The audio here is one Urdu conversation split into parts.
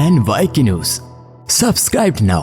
NYK News, subscribe now.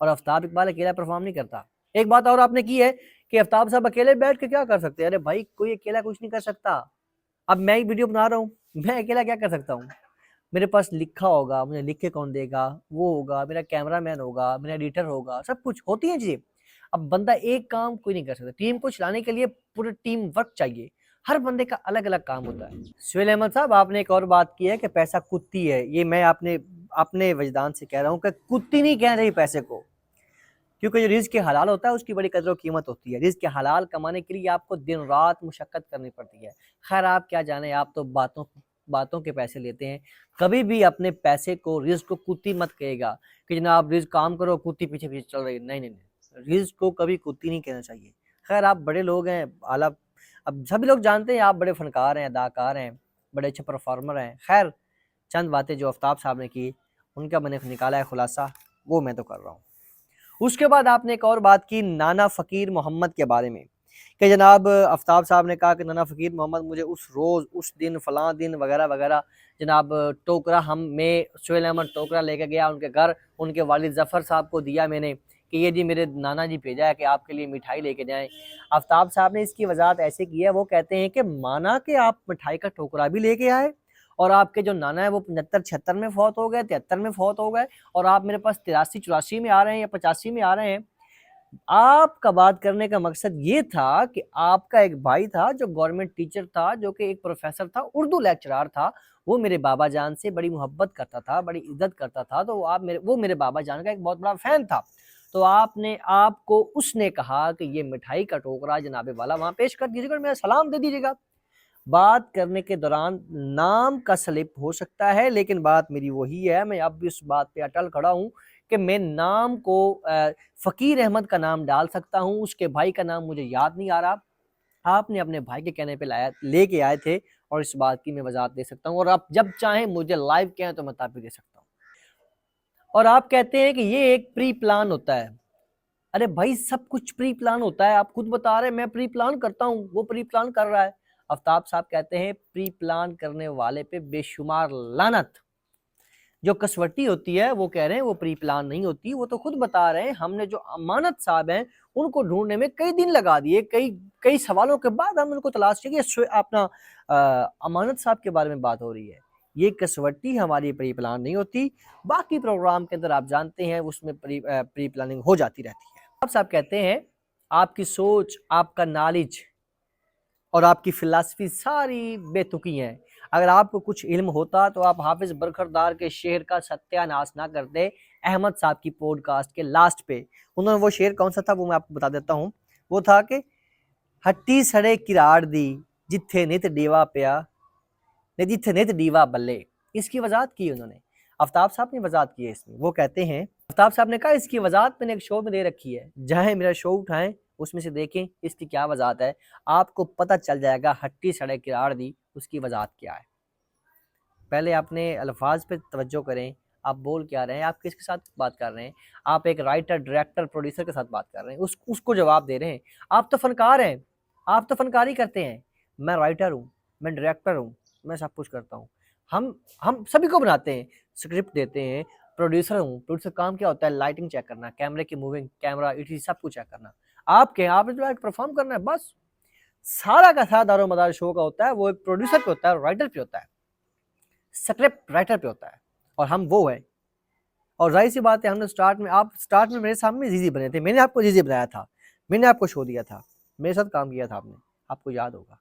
اور آفتاب اقبال اکیلا پرفارم نہیں کرتا. ایک بات اور آپ نے کی ہے کہ آفتاب صاحب اکیلے بیٹھ کے کیا کر سکتے ہیں؟ ارے بھائی کوئی اکیلا کچھ نہیں کر سکتا. اب میں ایک ویڈیو بنا رہا ہوں, میں اکیلا کیا کر سکتا ہوں؟ میرے پاس لکھا ہوگا, مجھے لکھ کے کون دے گا, وہ ہوگا, میرا کیمرہ مین ہوگا, میرا ایڈیٹر ہوگا, سب کچھ ہوتی ہیں چیزیں. اب بندہ ایک کام کوئی نہیں کر سکتا, ٹیم کو چلانے کے لیے پورے ٹیم ورک چاہیے, ہر بندے کا الگ الگ کام ہوتا ہے. سہیل احمد صاحب آپ نے ایک اور بات کی ہے کہ پیسہ کتی ہے. یہ میں اپنے وجدان سے کہہ رہا ہوں کہ کتی نہیں کہہ رہی پیسے کو, کیونکہ جو رزق کے حلال ہوتا ہے اس کی بڑی قدر و قیمت ہوتی ہے. رزق کے حلال کمانے کے لیے آپ کو دن رات مشقت کرنی پڑتی ہے. خیر آپ کیا جانیں, آپ تو باتوں کے پیسے لیتے ہیں. کبھی بھی اپنے پیسے کو, رزق کو کتی مت کہے گا کہ جناب رزق کام کرو, کتی پیچھے پیچھے چل رہی ہے. نہیں نہیں نہیں, رزق کو کبھی کتی نہیں کہنا چاہیے. خیر آپ بڑے لوگ ہیں, اعلیٰ, اب سبھی لوگ جانتے ہیں آپ بڑے فنکار ہیں, اداکار ہیں, بڑے اچھے پرفارمر ہیں. خیر چند باتیں جو آفتاب صاحب نے کی ان کا میں نے نکالا ہے خلاصہ, وہ میں تو کر رہا ہوں. اس کے بعد آپ نے ایک اور بات کی نانا فقیر محمد کے بارے میں کہ جناب آفتاب صاحب نے کہا کہ نانا فقیر محمد مجھے اس روز, اس دن, فلاں دن وغیرہ وغیرہ جناب ٹوکرا میں سہیل احمد ٹوکرا لے کے گیا ان کے گھر, ان کے والد ظفر صاحب کو دیا میں نے کہ یہ جی میرے نانا جی بھیجا ہے کہ آپ کے لیے مٹھائی لے کے جائیں. آفتاب صاحب نے اس کی وضاحت ایسے کی ہے, وہ کہتے ہیں کہ مانا کہ آپ مٹھائی کا ٹوکرا بھی لے کے آئے اور آپ کے جو نانا ہے وہ 75-76 میں فوت ہو گئے, 73 میں فوت ہو گئے, اور آپ میرے پاس 83-84 میں آ رہے ہیں یا 85 میں آ رہے ہیں. آپ کا بات کرنے کا مقصد یہ تھا کہ آپ کا ایک بھائی تھا جو گورنمنٹ ٹیچر تھا, جو کہ ایک پروفیسر تھا, اردو لیکچرار تھا, وہ میرے بابا جان سے بڑی محبت کرتا تھا, بڑی عزت کرتا تھا, تو وہ میرے بابا جان کا ایک بہت بڑا فین تھا. تو آپ کو اس نے کہا کہ یہ مٹھائی کا ٹوکرا جناب والا وہاں پیش کر دیجیے گا, میرا سلام دے دیجیے گا. بات کرنے کے دوران نام کا سلپ ہو سکتا ہے, لیکن بات میری وہی ہے, میں اب بھی اس بات پہ اٹل کھڑا ہوں کہ میں نام کو فقیر احمد کا نام ڈال سکتا ہوں, اس کے بھائی کا نام مجھے یاد نہیں آ رہا. آپ نے اپنے بھائی کے کہنے پہ لے کے آئے تھے, اور اس بات کی میں وضاحت دے سکتا ہوں, اور آپ جب چاہیں مجھے لائیو کہیں تو میں تعبیر دے سکتا ہوں. اور آپ کہتے ہیں کہ یہ ایک پری پلان ہوتا ہے. ارے بھائی سب کچھ پری پلان ہوتا ہے, آپ خود بتا رہے ہیں میں پری پلان کرتا ہوں, وہ پری پلان کر رہا ہے. آفتاب صاحب کہتے ہیں پری پلان کرنے والے پہ بے شمار لعنت. جو کسوٹی ہوتی ہے وہ کہہ رہے ہیں وہ پری پلان نہیں ہوتی, وہ تو خود بتا رہے ہیں ہم نے جو امانت صاحب ہیں ان کو ڈھونڈنے میں کئی دن لگا دیے, کئی سوالوں کے بعد ہم ان کو تلاش کیے. اپنا امانت صاحب کے بارے میں بات ہو رہی ہے, یہ کسوٹی ہماری پری پلان نہیں ہوتی. باقی پروگرام کے اندر آپ جانتے ہیں اس میں پری پلاننگ ہو جاتی رہتی ہے. آپ صاحب کہتے ہیں آپ کی سوچ, آپ کا نالج اور آپ کی فلسفی ساری بے تکی ہیں. اگر آپ کو کچھ علم ہوتا تو آپ حافظ برخردار کے شعر کا ستیہ ناش نہ کرتے. احمد صاحب کی پوڈ کاسٹ کے لاسٹ پہ انہوں نے وہ شعر کون سا تھا وہ میں آپ کو بتا دیتا ہوں. وہ تھا کہ ہٹی سڑے کراڑ دی جتھے نت ڈیوا پیا جتھے نت ڈیوا بلے. اس کی وضاحت کی انہوں نے, آفتاب صاحب نے وضاحت کی ہے اس میں. وہ کہتے ہیں آفتاب صاحب نے کہا اس کی وضاحت میں نے ایک شو میں دے رکھی ہے, جائیں میرا شو اٹھائیں, اس میں سے دیکھیں اس کی کیا وضاحت ہے, آپ کو پتہ چل جائے گا ہٹی سڑے کراڑ دی اس کی وضاحت کیا ہے. پہلے اپنے الفاظ پہ توجہ کریں, آپ بول کیا رہے ہیں, آپ کس کے ساتھ بات کر رہے ہیں. آپ ایک رائٹر, ڈائریکٹر, پروڈیوسر کے ساتھ بات کر رہے ہیں, اس کو جواب دے رہے ہیں. آپ تو فنکار ہیں, آپ تو فنکاری کرتے ہیں. میں رائٹر ہوں, میں ڈائریکٹر ہوں, میں سب کچھ کرتا ہوں. ہم سبھی کو بناتے ہیں, اسکرپٹ دیتے ہیں. پروڈیوسر ہوں, پروڈیوسر کام کیا ہوتا ہے, لائٹنگ چیک کرنا, کیمرے کی موونگ, کیمرہ ایڈیٹنگ, سب کچھ چیک کرنا. آپ نے جو ہے پرفارم کرنا ہے, بس سارا کا سارا دار و مدار شو کا ہوتا ہے وہ ایک پروڈیوسر پہ ہوتا ہے, رائٹر پہ ہوتا ہے, اسکرپٹ رائٹر پہ ہوتا ہے, اور ہم وہ ہیں. اور ظاہر سی بات ہے ہم نے سٹارٹ میں میرے سامنے زیزی بنے تھے, میں نے آپ کو زیزی بنایا تھا, میں نے آپ کو شو دیا تھا, میرے ساتھ کام کیا تھا آپ نے, آپ کو یاد ہوگا.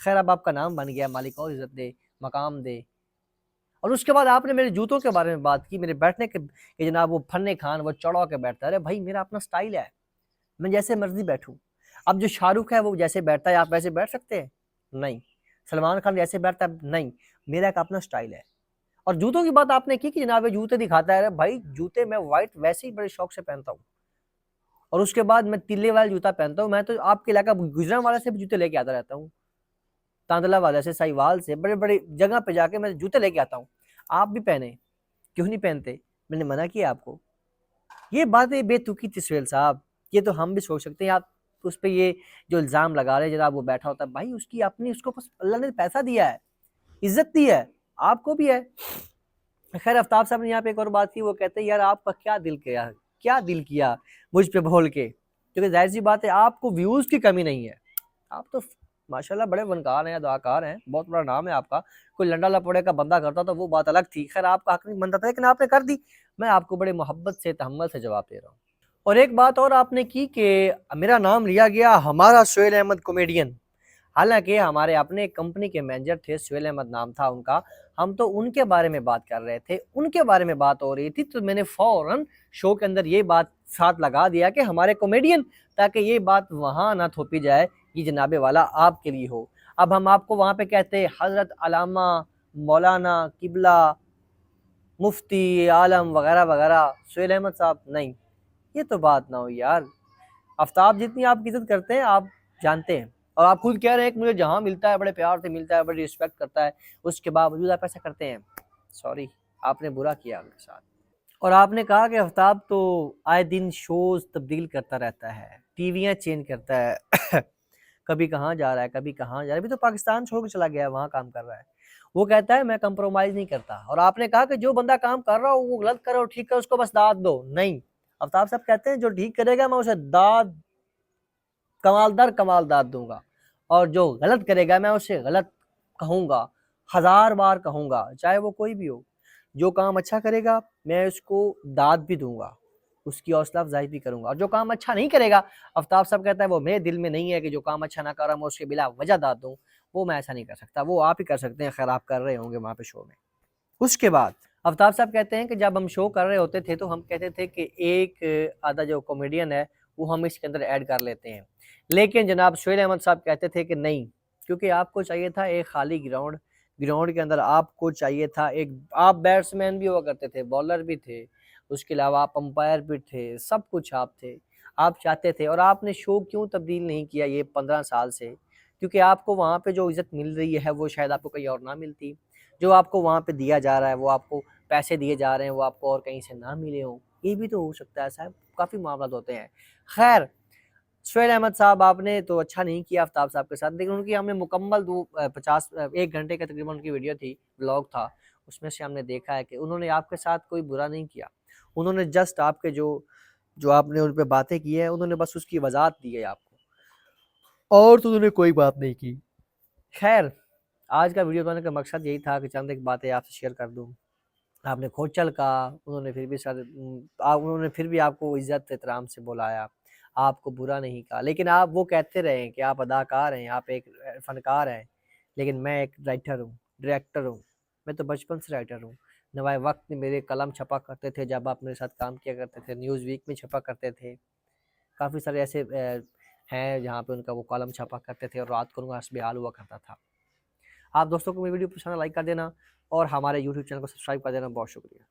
خیر اب آپ کا نام بن گیا, مالک اور عزت دے, مقام دے. اور اس کے بعد آپ نے میرے جوتوں کے بارے میں بات کی, میرے بیٹھنے کے کہ جناب وہ فن خان وہ چڑھا کے بیٹھتا ہے. ارے بھائی میرا اپنا سٹائل ہے, میں جیسے مرضی بیٹھوں. اب جو شاہ رخ ہے وہ جیسے بیٹھتا ہے آپ ویسے بیٹھ سکتے ہیں؟ نہیں. سلمان خان جیسے بیٹھتا ہے؟ نہیں. میرا ایک اپنا سٹائل ہے. اور جوتوں کی بات آپ نے کی کہ جناب جوتے دکھاتا ہے. ارے بھائی جوتے میں وائٹ ویسے ہی بڑے شوق سے پہنتا ہوں, اور اس کے بعد میں تلے والے جوتا پہنتا ہوں. میں تو آپ کے علاقہ گجران والے سے بھی جوتے لے کے آتا رہتا ہوں, تاندلہ والے سے, سائیوال سے, بڑے بڑے جگہ پہ جا کے میں جوتے لے کے آتا ہوں. آپ بھی پہنے, کیوں نہیں پہنتے؟ میں نے منع کیا آپ کو. یہ باتیں بے تکی تھی سہیل صاحب, یہ تو ہم بھی سوچ سکتے ہیں. آپ اس پہ یہ جو الزام لگا رہے جناب وہ بیٹھا ہوتا ہے, بھائی اس کی اپنی, اس کو اللہ نے پیسہ دیا ہے, عزت دی ہے, آپ کو بھی ہے. خیر آفتاب صاحب نے یہاں پہ ایک اور بات کی, وہ کہتے ہیں یار آپ کا کیا دل کیا دل کیا مجھ پہ بول کے، کیونکہ ظاہر سی بات ہے آپ کو ویوز کی کمی نہیں ہے، آپ تو ماشاءاللہ بڑے فنکار ہیں، اداکار ہیں، بہت بڑا نام ہے آپ کا، کوئی لنڈا لپڑے کا بندہ کرتا تو وہ بات الگ تھی، خیر آپ کا حق نہیں بنتا تھا لیکن آپ نے کر دی، میں آپ کو بڑے محبت سے تحمل سے جواب دے رہا ہوں۔ اور ایک بات اور آپ نے کی کہ میرا نام لیا گیا ہمارا سہیل احمد کامیڈین، حالانکہ ہمارے اپنے کمپنی کے مینیجر تھے، سہیل احمد نام تھا ان کا، ہم تو ان کے بارے میں بات کر رہے تھے، ان کے بارے میں بات ہو رہی تھی، تو میں نے فوراً شو کے اندر یہ بات ساتھ لگا دیا کہ ہمارے کامیڈین، تاکہ یہ بات وہاں نہ تھوپی جائے یہ جناب والا آپ کے لیے ہو۔ اب ہم آپ کو وہاں پہ کہتے ہیں حضرت علامہ مولانا قبلہ مفتی عالم وغیرہ وغیرہ، سہیل احمد صاحب نہیں، یہ تو بات نہ ہو یار، آفتاب جتنی آپ کی عزت کرتے ہیں آپ جانتے ہیں، اور آپ خود کہہ رہے ہیں کہ مجھے جہاں ملتا ہے بڑے پیار سے ملتا ہے، بڑی رسپیکٹ کرتا ہے، اس کے باوجود آپ ایسا کرتے ہیں، سوری آپ نے برا کیا میرے ساتھ۔ اور آپ نے کہا کہ آفتاب تو آئے دن شوز تبدیل کرتا رہتا ہے، ٹی ویاں چینج کرتا ہے کبھی کہاں جا رہا ہے کبھی کہاں جا رہا ہے، ابھی تو پاکستان چھوڑ کے چلا گیا ہے، وہاں کام کر رہا ہے، وہ کہتا ہے میں کمپرومائز نہیں کرتا، اور آپ نے کہا کہ جو بندہ کام کر رہا ہو وہ غلط کرو ٹھیک ہے اس کو بس داد دو، نہیں، آفتاب صاحب کہتے ہیں جو ٹھیک کرے گا میں اسے داد کمال داد دوں گا، اور جو غلط کرے گا میں اسے غلط کہوں گا، 1000 بار کہوں گا، چاہے وہ کوئی بھی ہو، جو کام اچھا کرے گا میں اس کو داد بھی دوں گا، اس کی حوصلہ افزائی بھی کروں گا، اور جو کام اچھا نہیں کرے گا، آفتاب صاحب کہتا ہے وہ میرے دل میں نہیں ہے کہ جو کام اچھا نہ کر رہا میں اس کے بلا وجہ داد دوں، وہ میں ایسا نہیں کر سکتا، وہ آپ ہی کر سکتے ہیں، خیر آپ کر رہے ہوں گے وہاں پہ شو میں۔ اس کے بعد آفتاب صاحب کہتے ہیں کہ جب ہم شو کر رہے ہوتے تھے تو ہم کہتے تھے کہ ایک آدھا جو کامیڈین ہے وہ ہم اس کے اندر ایڈ کر لیتے ہیں، لیکن جناب سہیل احمد صاحب کہتے تھے کہ نہیں، کیونکہ آپ کو چاہیے تھا ایک خالی گراؤنڈ کے اندر آپ کو چاہیے تھا ایک، آپ بیٹسمین بھی ہوا کرتے تھے، بالر بھی تھے، اس کے علاوہ آپ امپائر بھی تھے، سب کچھ آپ تھے، آپ چاہتے تھے، اور آپ نے شو کیوں تبدیل نہیں کیا یہ 15 سال سے؟ کیونکہ آپ کو وہاں پہ جو عزت مل رہی ہے وہ شاید آپ کو کہیں اور نہ ملتی، جو آپ کو وہاں پہ دیا جا رہا ہے، وہ آپ کو پیسے دیے جا رہے ہیں، وہ آپ کو اور کہیں سے نہ ملے ہوں، یہ بھی تو ہو سکتا ہے صاحب، کافی معاملات ہوتے ہیں۔ خیر سہیل احمد صاحب آپ نے تو اچھا نہیں کیا آفتاب صاحب کے ساتھ، لیکن ان کی ہم نے مکمل 1 گھنٹے کا تقریباً ان کی ویڈیو تھی، ولاگ تھا، اس میں سے ہم نے دیکھا ہے کہ انہوں نے آپ کے ساتھ کوئی برا نہیں کیا، انہوں نے جسٹ آپ کے جو آپ نے ان پہ باتیں کی ہیں انہوں نے بس اس کی وضاحت دی ہے آپ کو، اور تو انہوں نے کوئی بات نہیں کی۔ خیر آج کا ویڈیو بنانے کا مقصد یہی تھا کہ چند ایک باتیں آپ سے شیئر کر دوں، آپ نے کھوچل کہا، انہوں نے پھر بھی آپ کو عزت احترام سے بلایا، آپ کو برا نہیں کہا، لیکن آپ وہ کہتے رہے کہ آپ اداکار ہیں، آپ ایک فنکار ہیں، لیکن میں ایک رائٹر ہوں، ڈائریکٹر ہوں، میں تو بچپن سے رائٹر ہوں، نوائے وقت میں میرے قلم چھپا کرتے تھے جب آپ میرے ساتھ کام کیا کرتے تھے، نیوز ویک میں چھپا کرتے تھے، کافی سارے ایسے ہیں جہاں پہ ان کا وہ کالم چھپا کرتے تھے، اور رات کو ان کا حسب حال ہوا کرتا تھا۔ آپ دوستوں کو میری ویڈیو پسند لائک کر دینا، اور ہمارے یوٹیوب چینل کو سبسکرائب کر دینا، بہت شکریہ۔